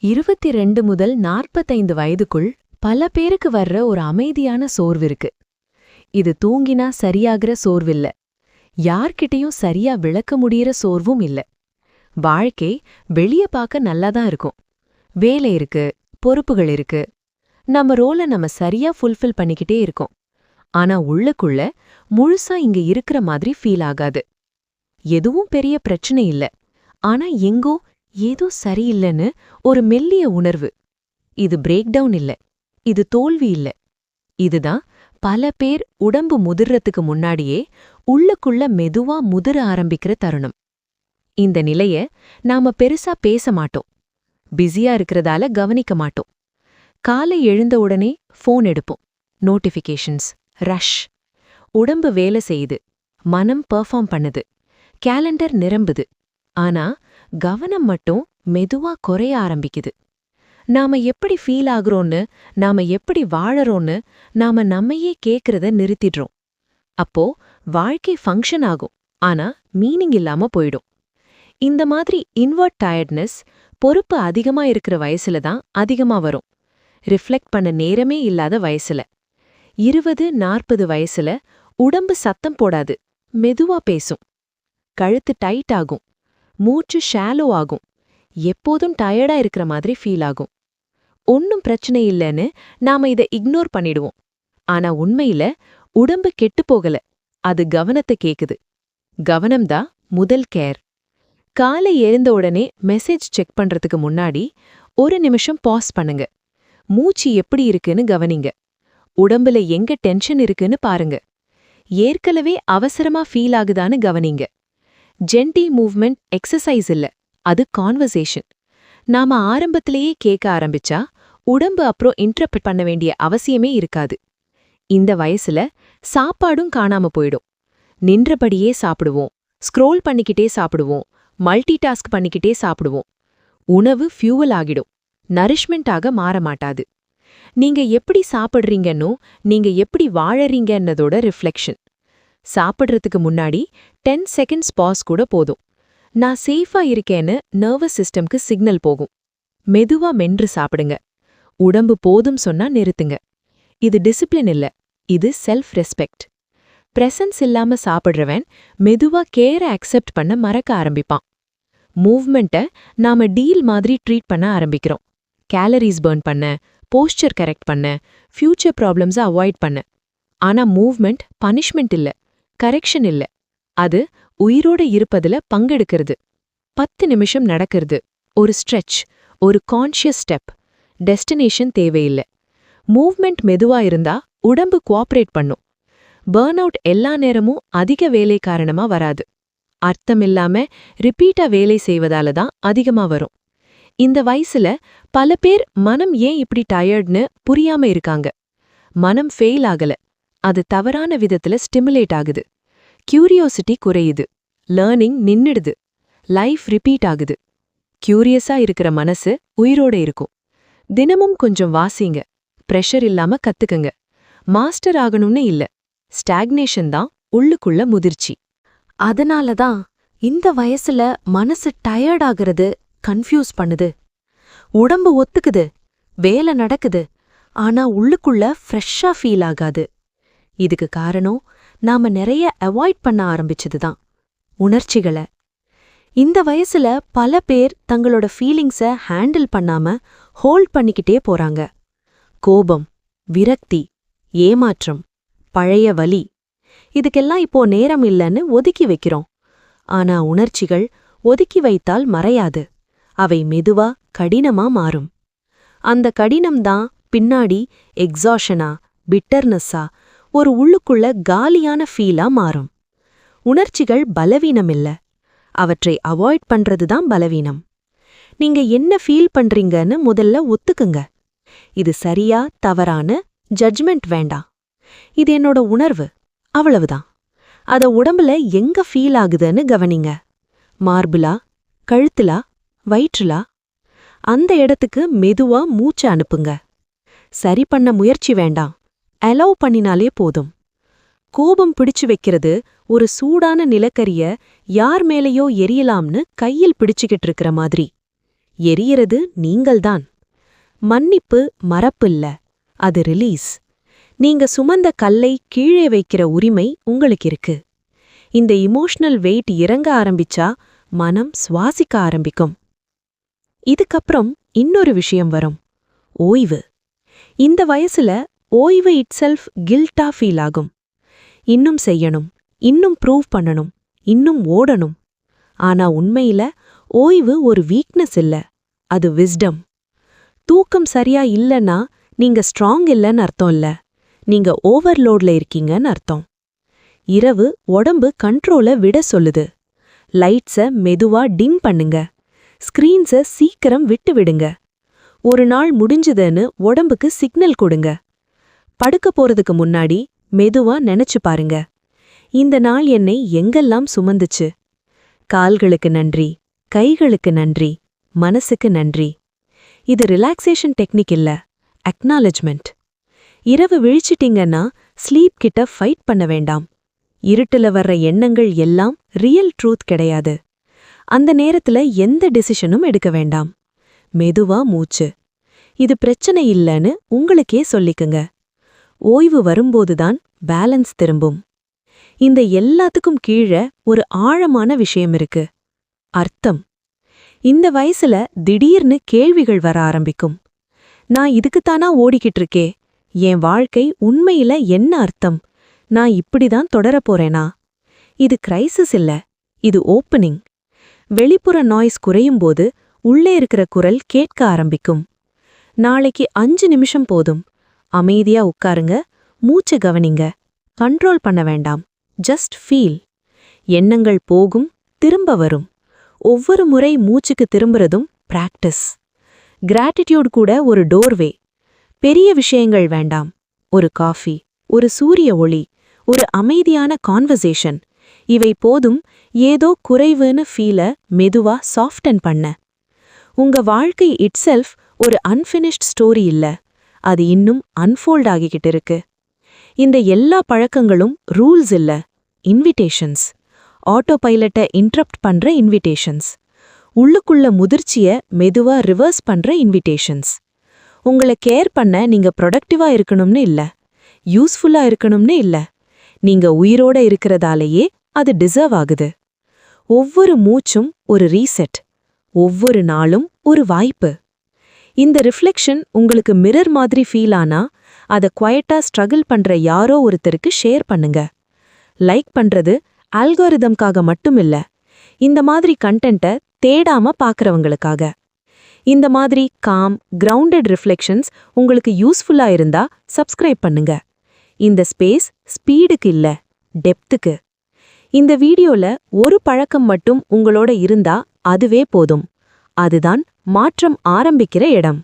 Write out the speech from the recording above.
22 முதல் 45 வயதுக்குள் பல பேருக்கு வர்ற ஒரு அமைதியான சோர்வு இருக்கு. இது தூங்கினா சரியாகிற சோர்வில்ல, யார்கிட்டயும் சரியா விளக்க முடியற சோர்வும் இல்ல. வாழ்க்கை வெளிய பார்க்க நல்லாதான் இருக்கும். வேலை இருக்கு, பொறுப்புகள் இருக்கு, நம்ம ரோலை நம்ம சரியா ஃபுல்ஃபில் பண்ணிக்கிட்டே இருக்கோம். ஆனா உள்ளுக்குள்ள முழுசா இங்க இருக்கிற மாதிரி ஃபீல் ஆகாது. எதுவும் பெரிய பிரச்சனை இல்ல, ஆனா எங்கோ ஏதோ சரியில்லைன்னு ஒரு மெல்லிய உணர்வு. இது பிரேக் டவுன் இல்ல, இது தோல்வி இல்ல. இதுதான் பல பேர் உடம்பு முதிர்றதுக்கு முன்னாடியே உள்ளுக்குள்ள மெதுவா முதிர ஆரம்பிக்கிற தருணம். இந்த நிலைய நாம பெருசா பேச மாட்டோம், பிஸியா இருக்கிறதால கவனிக்க மாட்டோம். காலை எழுந்த உடனே ஃபோன் எடுப்போம், நோட்டிஃபிகேஷன்ஸ், ரஷ். உடம்பு வேலை செய்யுது, மனம் பெர்ஃபார்ம் பண்ணுது, கேலண்டர் நிரம்புது. ஆனா கவனம் மட்டும் மெதுவா குறைய ஆரம்பிக்குது. நாம எப்படி ஃபீல் ஆகுறோன்னு, நாம எப்படி வாழறோன்னு நாம நம்மையே கேக்குறத நிறுத்திடுறோம். அப்போ வாழ்க்கை ஃபங்க்ஷன் ஆகும், ஆனா மீனிங் இல்லாம போயிடும். இந்த மாதிரி இன்வர்ட் டயர்ட்னஸ் பொறுப்பு அதிகமா இருக்கிற வயசுல தான் அதிகமா வரும். ரிஃப்ளெக்ட் பண்ண நேரமே இல்லாத வயசுல. 20-40 வயசுல உடம்பு சத்தம் போடாது, மெதுவா பேசும். கழுத்து டைட் ஆகும், மூச்சு ஷாலோ ஆகும், எப்போதும் டயர்டா இருக்கிற மாதிரி ஃபீல் ஆகும். ஒன்னும் பிரச்சனை இல்லைன்னு நாம இதை இக்னோர் பண்ணிடுவோம். ஆனா உண்மையில உடம்பு கெட்டுப் போகல, அது கவனத்தை கேக்குது. கவனம்தான் முதல் கேர். காலை எழுந்த உடனே மெசேஜ் செக் பண்றதுக்கு முன்னாடி ஒரு நிமிஷம் பாஸ் பண்ணுங்க. மூச்சு எப்படி இருக்குன்னு கவனிங்க. உடம்புல எங்க டென்ஷன் இருக்குன்னு பாருங்க. ஏற்கனவே அவசரமா ஃபீல் ஆகுதான்னு கவனிங்க. ஜென்டி மூவ்மெண்ட் எக்ஸசைஸ் இல்ல, அது கான்வர்சேஷன். நாம ஆரம்பத்திலேயே கேட்க ஆரம்பிச்சா உடம்பு அப்புறம் இன்டர்பிரட் பண்ண வேண்டிய அவசியமே இருக்காது. இந்த வயசுல சாப்பாடும் காணாம போயிடும். நின்றபடியே சாப்பிடுவோம், ஸ்க்ரோல் பண்ணிக்கிட்டே சாப்பிடுவோம், மல்டி டாஸ்க் பண்ணிக்கிட்டே சாப்பிடுவோம். உணவு ஃபியூவல் ஆகிடும், நரிஷ்மெண்டாக மாற மாட்டாது. நீங்க எப்படி சாப்பிடுறீங்கன்னோ நீங்க எப்படி வாழறீங்கன்னதோட ரிஃப்ளெக்ஷன். சாப்பிடுறதுக்கு முன்னாடி 10 செகண்ட்ஸ் பாஸ் கூட போதும். நான் சேஃபா இருக்கேன்னு நர்வஸ் சிஸ்டம்க்கு சிக்னல் போகும். மெதுவா மென்று சாப்பிடுங்க. உடம்பு போதும் சொன்னா நிறுத்துங்க. இது டிசிப்ளின் இல்ல, இது செல்ஃப் ரெஸ்பெக்ட். பிரசன்ஸ் இல்லாம சாப்பிடுறவன் மெதுவா கேர அக்செப்ட் பண்ண மறக்க ஆரம்பிப்பான். மூவ்மெண்ட்டை நாம டீல் மாதிரி ட்ரீட் பண்ண ஆரம்பிக்கிறோம். கேலரிஸ் பர்ன் பண்ண, போஸ்டர் கரெக்ட் பண்ண, ஃபியூச்சர் ப்ராப்ளம்ஸை அவாய்ட் பண்ண. ஆனா மூவ்மெண்ட் பனிஷ்மெண்ட் இல்ல, கரெக்ஷன் இல்ல, அது உயிரோட இருப்பதுல பங்கெடுக்கிறது. 10 நிமிஷம் நடக்கிறது, ஒரு ஸ்ட்ரெச், ஒரு கான்ஷியஸ் ஸ்டெப். டெஸ்டினேஷன் தேவையில்லை. மூவ்மெண்ட் மெதுவா இருந்தா உடம்பு கோஆப்ரேட் பண்ணும். பர்ன் அவுட் எல்லா நேரமும் அதிக வேலை காரணமா வராது. அர்த்தமில்லாம ரிப்பீட்டா வேலை செய்வதால தான் அதிகமா வரும். இந்த வயசுல பல பேர் மனம் ஏன் இப்படி டயர்ட்னு புரியாம இருக்காங்க. மனம் ஃபெயில் ஆகல, அது தவறான விதத்துல ஸ்டிமுலேட் ஆகுது. கியூரியோசிட்டி குறையுது, லேர்னிங் நின்னுடுது, லைஃப் ரிப்பீட் ஆகுது. கியூரியஸா இருக்கிற மனசு உயிரோட இருக்கும். தினமும் கொஞ்சம் வாசிங்க, பிரஷர் இல்லாம கத்துக்குங்க. மாஸ்டர் ஆகணும்னு இல்ல, ஸ்டாக்னேஷன் தான் உள்ளுக்குள்ள முதிர்ச்சி. அதனால தான் இந்த வயசுல மனசு டயர்ட் ஆகிறது, கன்ஃபியூஸ் பண்ணுது. உடம்பு ஒத்துக்குது, வேலை நடக்குது, ஆனா உள்ளுக்குள்ள ஃப்ரெஷ்ஷா ஃபீல் ஆகாது. இதுக்கு காரணம் நாம நிறைய அவாய்ட் பண்ண ஆரம்பிச்சதுதான், உணர்ச்சிகளை. இந்த வயசுல பல பேர் தங்களோட ஃபீலிங்ஸை ஹேண்டில் பண்ணாம ஹோல்ட் பண்ணிக்கிட்டே போறாங்க. கோபம், விரக்தி, ஏமாற்றம், பழைய வலி, இதுக்கெல்லாம் இப்போ நேரம் இல்லைன்னு ஒதுக்கி வைக்கிறோம். ஆனா உணர்ச்சிகள் ஒதுக்கி வைத்தால் மறையாது, அவை மெதுவா கடினமா மாறும். அந்த கடினம்தான் பின்னாடி எக்ஸாஷனா, பிட்டர்னஸா, ஒரு உள்ளுக்குள்ள காலியான ஃபீலா மாறும். உணர்ச்சிகள் பலவீனம் இல்ல, அவற்றை அவாய்ட் பண்றதுதான் பலவீனம். நீங்க என்ன ஃபீல் பண்றீங்கன்னு முதல்ல ஒத்துக்குங்க. இது சரியா தவறான ஜட்ஜ்மெண்ட் வேண்டாம். இது என்னோட உணர்வு, அவ்வளவுதான். அத உடம்புல எங்க ஃபீல் ஆகுதுன்னு கவனிங்க. மார்புலா, கழுத்துலா, வயிற்றுலா? அந்த இடத்துக்கு மெதுவா மூச்சை அனுப்புங்க. சரி பண்ண முயற்சி வேண்டாம், அலோவ் பண்ணினாலே போதும். கோபம் பிடிச்சு வைக்கிறது ஒரு சூடான நிலக்கரிய யார் மேலேயோ எரியலாம்னு கையில் பிடிச்சுக்கிட்டு இருக்கிற மாதிரி. எரியறது நீங்கள்தான். மன்னிப்பு மறப்பில்ல, அது ரிலீஸ். நீங்க சுமந்த கல்லை கீழே வைக்கிற உரிமை உங்களுக்கு இருக்கு. இந்த இமோஷனல் வெயிட் இறங்க ஆரம்பிச்சா மனம் சுவாசிக்க ஆரம்பிக்கும். இதுக்கப்புறம் இன்னொரு விஷயம் வரும், ஓய்வு. இந்த வயசுல ஓய்வு இட்செல்ஃப் கில்ட்டா ஃபீல் ஆகும். இன்னும் செய்யணும், இன்னும் ப்ரூவ் பண்ணணும், இன்னும் ஓடணும். ஆனா உண்மையில ஓய்வு ஒரு வீக்னஸ் இல்ல, அது விஸ்டம். தூக்கம் சரியா இல்லைன்னா நீங்க ஸ்ட்ராங் இல்லைன்னு அர்த்தம் இல்ல, நீங்க ஓவர்லோட்ல இருக்கீங்கன்னு அர்த்தம். இரவு உடம்பு கண்ட்ரோல விட சொல்லுது. லைட்ஸ மெதுவா டிம் பண்ணுங்க, ஸ்கிரீன்ஸ சீக்கிரம் விட்டு விடுங்க. ஒரு நாள் முடிஞ்சுதுன்னு உடம்புக்கு சிக்னல் கொடுங்க. படுக்க போறதுக்கு முன்னாடி மெதுவா நினைச்சு பாருங்க, இந்த நாள் என்னை எங்கெல்லாம் சுமந்துச்சு. கால்களுக்கு நன்றி, கைகளுக்கு நன்றி, மனசுக்கு நன்றி. இது ரிலாக்ஸேஷன் டெக்னிக் இல்ல, அக்னாலஜ்மெண்ட். இரவு விழிச்சிட்டீங்கன்னா ஸ்லீப் கிட்ட ஃபைட் பண்ண வேண்டாம். இருட்டுல வர்ற எண்ணங்கள் எல்லாம் ரியல் ட்ரூத் கிடையாது. அந்த நேரத்துல எந்த டெசிஷனும் எடுக்க வேண்டாம். மெதுவா மூச்சு. இது பிரச்சனை இல்லைன்னு உங்களுக்கே சொல்லிக்குங்க. ஓய்வு வரும்போதுதான் பேலன்ஸ் திரும்பும். இந்த எல்லாத்துக்கும் கீழே ஒரு ஆழமான விஷயம் இருக்கு, அர்த்தம். இந்த வயசுல திடீர்னு கேள்விகள் வர ஆரம்பிக்கும். நான் இதுக்குத்தானா ஓடிக்கிட்டு இருக்கே? என் வாழ்க்கை உண்மையில என்ன அர்த்தம்? நான் இப்படிதான் தொடரப்போறேனா? இது கிரைசிஸ் இல்ல, இது ஓப்பனிங். வெளிப்புற நாய்ஸ் குறையும்போது உள்ளே இருக்கிற குரல் கேட்க ஆரம்பிக்கும். நாளைக்கு 5 நிமிஷம் போதும். அமைதியா உட்காருங்க, மூச்சு கவனிங்க. கண்ட்ரோல் பண்ண வேண்டாம், ஜஸ்ட் ஃபீல். எண்ணங்கள் போகும், திரும்ப வரும். ஒவ்வொரு முறை மூச்சுக்கு திரும்புறதும் பிராக்டிஸ். கிராட்டிடியூட் கூட ஒரு டோர்வே. பெரிய விஷயங்கள் வேண்டாம். ஒரு காஃபி, ஒரு சூரிய ஒளி, ஒரு அமைதியான கான்வர்சேஷன், இவை போதும் ஏதோ குறைவுன்னு ஃபீல மெதுவா சாஃப்டன் பண்ண. உங்க வாழ்க்கை இட்செல்ஃப் ஒரு அன்ஃபினிஷ்ட் ஸ்டோரி இல்ல, அது இன்னும் அன்ஃபோல்ட் ஆகிக்கிட்டு இருக்கு. இந்த எல்லா பழக்கங்களும் ரூல்ஸ் இல்ல, இன்விடேஷன்ஸ். ஆட்டோ பைலட்டை இன்டரப்ட் பண்ற இன்விடேஷன்ஸ். உள்ளுக்குள்ள முதிர்ச்சிய மெதுவா ரிவர்ஸ் பண்ற இன்விடேஷன்ஸ். உங்களை கேர் பண்ண நீங்க ப்ரொடக்டிவா இருக்கணும்னு இல்ல, யூஸ்ஃபுல்லா இருக்கணும்னு இல்ல, நீங்க உயிரோட இருக்கிறதாலேயே அது டிசர்வ் ஆகுது. ஒவ்வொரு மூச்சும் ஒரு ரீசெட், ஒவ்வொரு நாளும் ஒரு வாய்ப்பு. இந்த ரிஃப்ளெக்ஷன் உங்களுக்கு மிரர் மாதிரி ஃபீல் ஆனா அதை குவைட்டா ஸ்ட்ரகிள் பண்ற யாரோ ஒருத்தருக்கு ஷேர் பண்ணுங்க. லைக் பண்றது அல்காரிதம்காக மட்டும் இல்ல, இந்த மாதிரி கண்டென்ட்டை தேடாம பாக்குறவங்களுக்காக. இந்த மாதிரி காம், கிரவுண்டட் ரிஃப்ளெக்ஷன்ஸ் உங்களுக்கு யூஸ்ஃபுல்லா இருந்தா சப்ஸ்கிரைப் பண்ணுங்க. இந்த ஸ்பேஸ் ஸ்பீடுக்கு இல்ல, டெப்த்துக்கு. இந்த வீடியோல ஒரு பழக்கம் மட்டும் உங்களோட இருந்தா அதுவே போதும். அதுதான் மாற்றம் ஆரம்பிக்கிற இடம்.